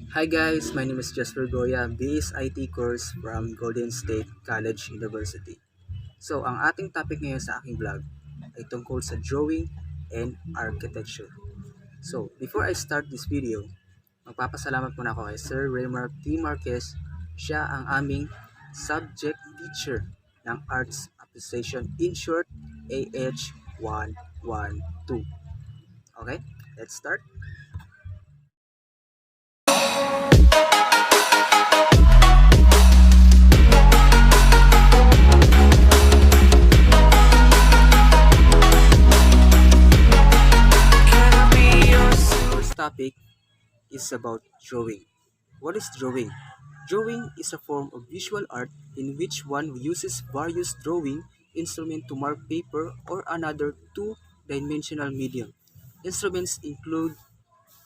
Hi guys, my name is Jasper Goya, BS IT course from Golden State College University. So, ang ating topic ngayon sa aking vlog ay tungkol sa drawing and architecture. So, before I start this video, magpapasalamat muna ako kay Sir Raymark T. Marquez. Siya ang aming subject teacher ng Arts Appreciation, in short, AH112. Okay, let's start. First topic is about drawing. What is drawing? Drawing is a form of visual art in which one uses various drawing instruments to mark paper or another two-dimensional medium. Instruments include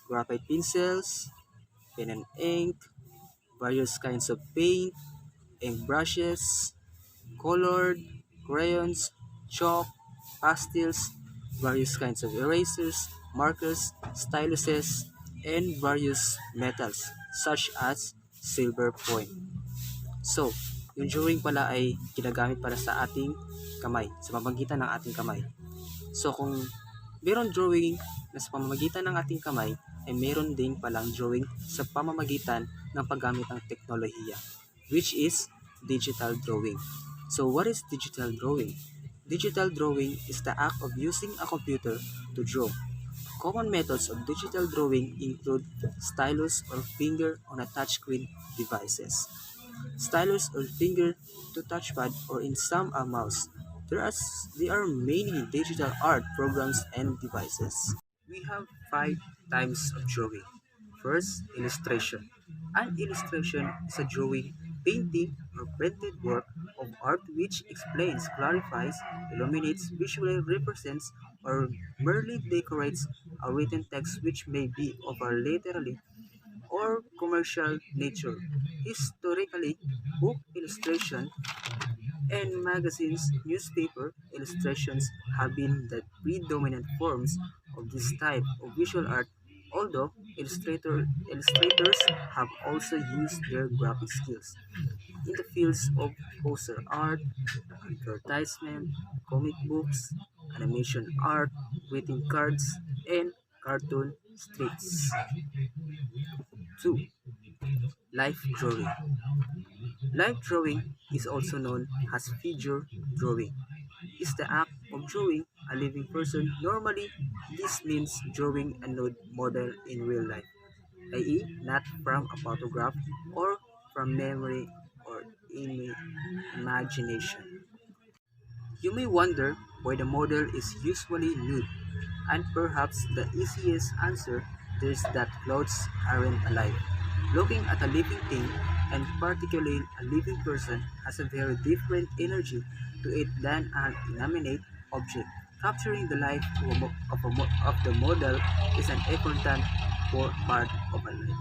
graphite pencils, pen and ink, various kinds of paint, ink brushes, colored, crayons, chalk, pastels, various kinds of erasers, markers, styluses, and various metals such as silver point. So, yung drawing pala ay ginagamit para sa ating kamay, sa pamamagitan ng ating kamay. So, kung meron drawing na sa pamamagitan ng ating kamay, ay meron din palang drawing sa pamamagitan ng paggamit ng teknolohiya, which is digital drawing. So, what is digital drawing? Digital drawing is the act of using a computer to draw. Common methods of digital drawing include stylus or finger on a touchscreen devices, stylus or finger to touchpad, or in some a mouse. There are many digital art programs and devices. We have five types of drawing. First, illustration. An illustration is a drawing, painting, or printed work of art which explains, clarifies, illuminates, visually represents, or merely decorates a written text which may be of a literary or commercial nature. Historically, book illustration and magazines, newspaper illustrations have been the predominant forms of this type of visual art, although illustrators have also used their graphic skills in the fields of poster art, advertisement, comic books, animation art, greeting cards, and cartoon strips. 2. Life drawing. Life drawing is also known as figure drawing. Is the act of drawing a living person. Normally, this means drawing a nude model in real life, i.e., not from a photograph or from memory or imagination. You may wonder why the model is usually nude, and perhaps the easiest answer is that clothes aren't alive. Looking at a living thing, and particularly a living person, has a very different energy to it than an inanimate object. Capturing the life of the model is an important part of a life.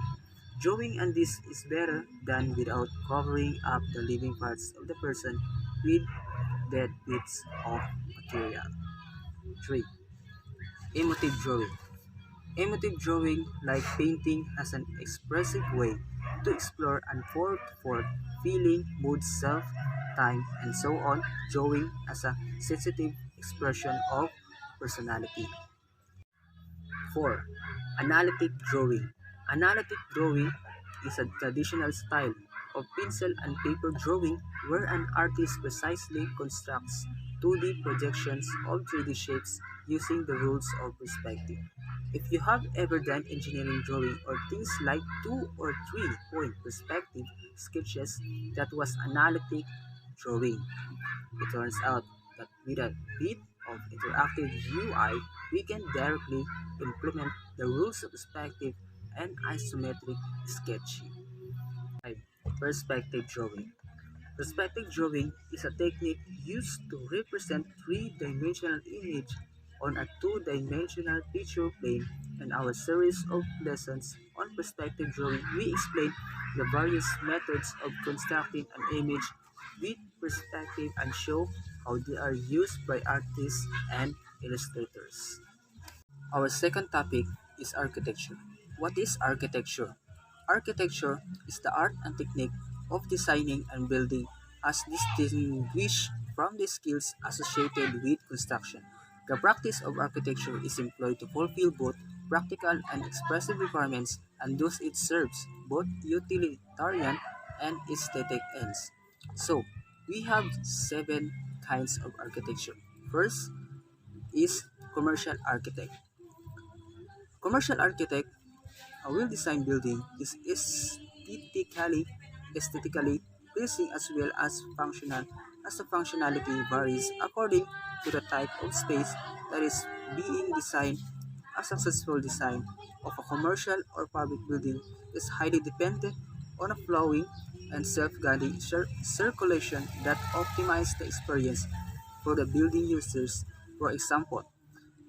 Drawing on this is better than without covering up the living parts of the person with dead bits of material. 3. Emotive drawing. Emotive drawing, like painting, has an expressive way to explore and forth feeling, mood, self, time, and so on. Drawing as a sensitive expression of personality. 4. Analytic drawing. Analytic drawing is a traditional style of pencil and paper drawing where an artist precisely constructs 2D projections of 3D shapes using the rules of perspective. If you have ever done engineering drawing or things like 2 or 3-point perspective sketches, that was analytic drawing. It turns out that with a bit of interactive UI, we can directly implement the rules of perspective and isometric sketching. 5. Perspective drawing. Perspective drawing is a technique used to represent three-dimensional image on a two-dimensional picture plane. In our series of lessons on perspective drawing, we explain the various methods of constructing an image with perspective and show how they are used by artists and illustrators. Our second topic is architecture. What is architecture? Architecture is the art and technique of designing and building as distinguished from the skills associated with construction. The practice of architecture is employed to fulfill both practical and expressive requirements, and thus it serves both utilitarian and aesthetic ends. So, we have seven kinds of architecture. First is commercial architect. Commercial architect, a well-designed building is aesthetically pleasing as well as functional, as the functionality varies according to the type of space that is being designed. A successful design of a commercial or public building is highly dependent on a flowing and self-guiding circulation that optimizes the experience for the building users. For example,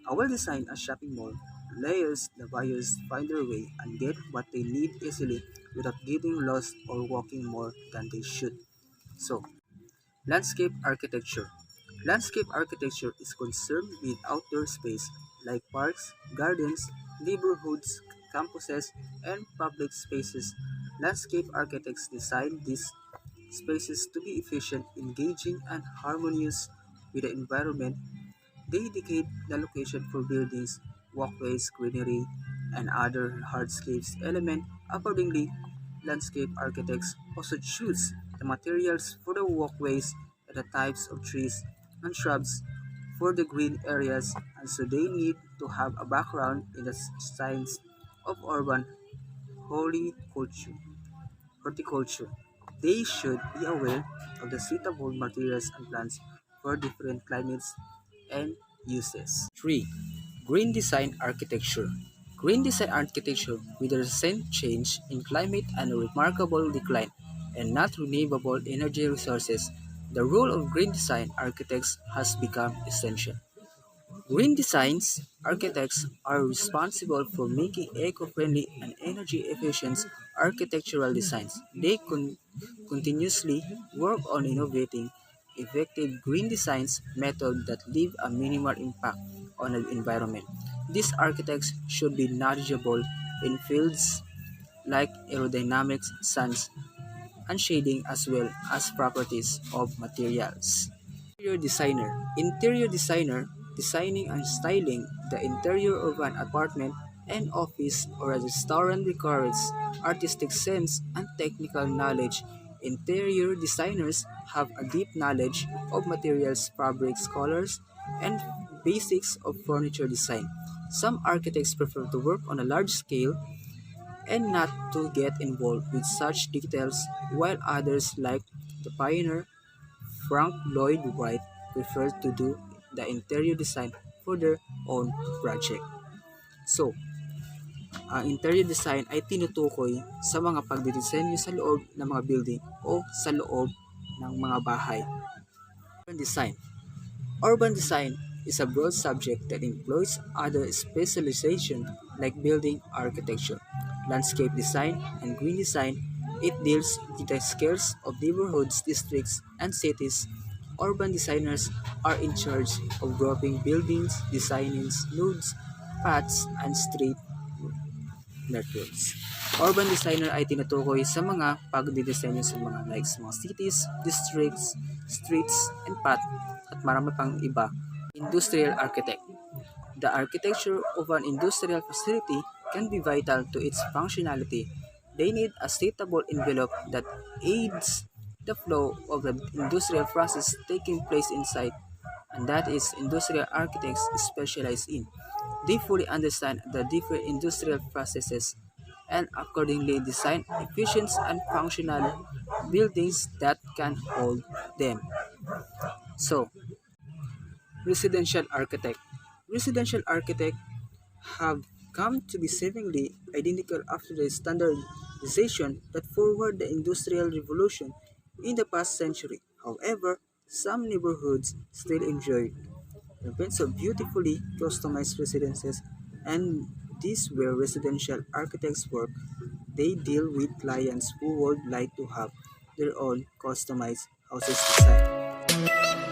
a well-designed shopping mall layers the buyers find their way and get what they need easily without getting lost or walking more than they should. So, landscape architecture. Landscape architecture is concerned with outdoor space like parks, gardens, neighborhoods, campuses, and public spaces. Landscape architects design these spaces to be efficient, engaging, and harmonious with the environment. They indicate the location for buildings, walkways, greenery, and other hardscapes elements. Accordingly, landscape architects also choose the materials for the walkways and the types of trees and shrubs for the green areas, and so they need to have a background in the science of urban horticulture. horticulture. They should be aware of the suitable materials and plants for different climates and uses. 3. Green design architecture. Green design architecture with a recent change in climate and a remarkable decline in not renewable energy resources, the role of green design architects has become essential. Green designs architects are responsible for making eco-friendly and energy-efficient architectural designs. They continuously work on innovating effective green designs methods that leave a minimal impact on the environment. These architects should be knowledgeable in fields like aerodynamics, science, and shading as well as properties of materials. Interior designer. Interior designer designing and styling the interior of an apartment, an office, or a restaurant requires artistic sense and technical knowledge. Interior designers have a deep knowledge of materials, fabrics, colors, and basics of furniture design. Some architects prefer to work on a large scale and not to get involved with such details, while others, like the pioneer Frank Lloyd Wright, preferred to do the interior design for their own project. So, ang interior design ay tinutukoy sa mga pagdidisenyo sa loob ng mga building o sa loob ng mga bahay. Urban design. Urban design is a broad subject that employs other specializations like building architecture, landscape design, and green design. It deals with the scales of neighborhoods, districts, and cities. Urban designers are in charge of grouping buildings, designing nodes, paths, and street networks. Urban designer ay tinutukoy sa mga pagdidisenyo sa mga like sa mga cities, districts, streets, and path, at marami pang iba. Industrial architect. The architecture of an industrial facility can be vital to its functionality. They need a suitable envelope that aids the flow of the industrial process taking place inside, and that is industrial architects specialize in. They fully understand the different industrial processes and accordingly design efficient and functional buildings that can hold them. So, residential architect. Residential architect have come to be seemingly identical after the standardization that forward the Industrial Revolution in the past century. However, some neighborhoods still enjoy events of beautifully customized residences, and this where residential architects work. They deal with clients who would like to have their own customized houses designed.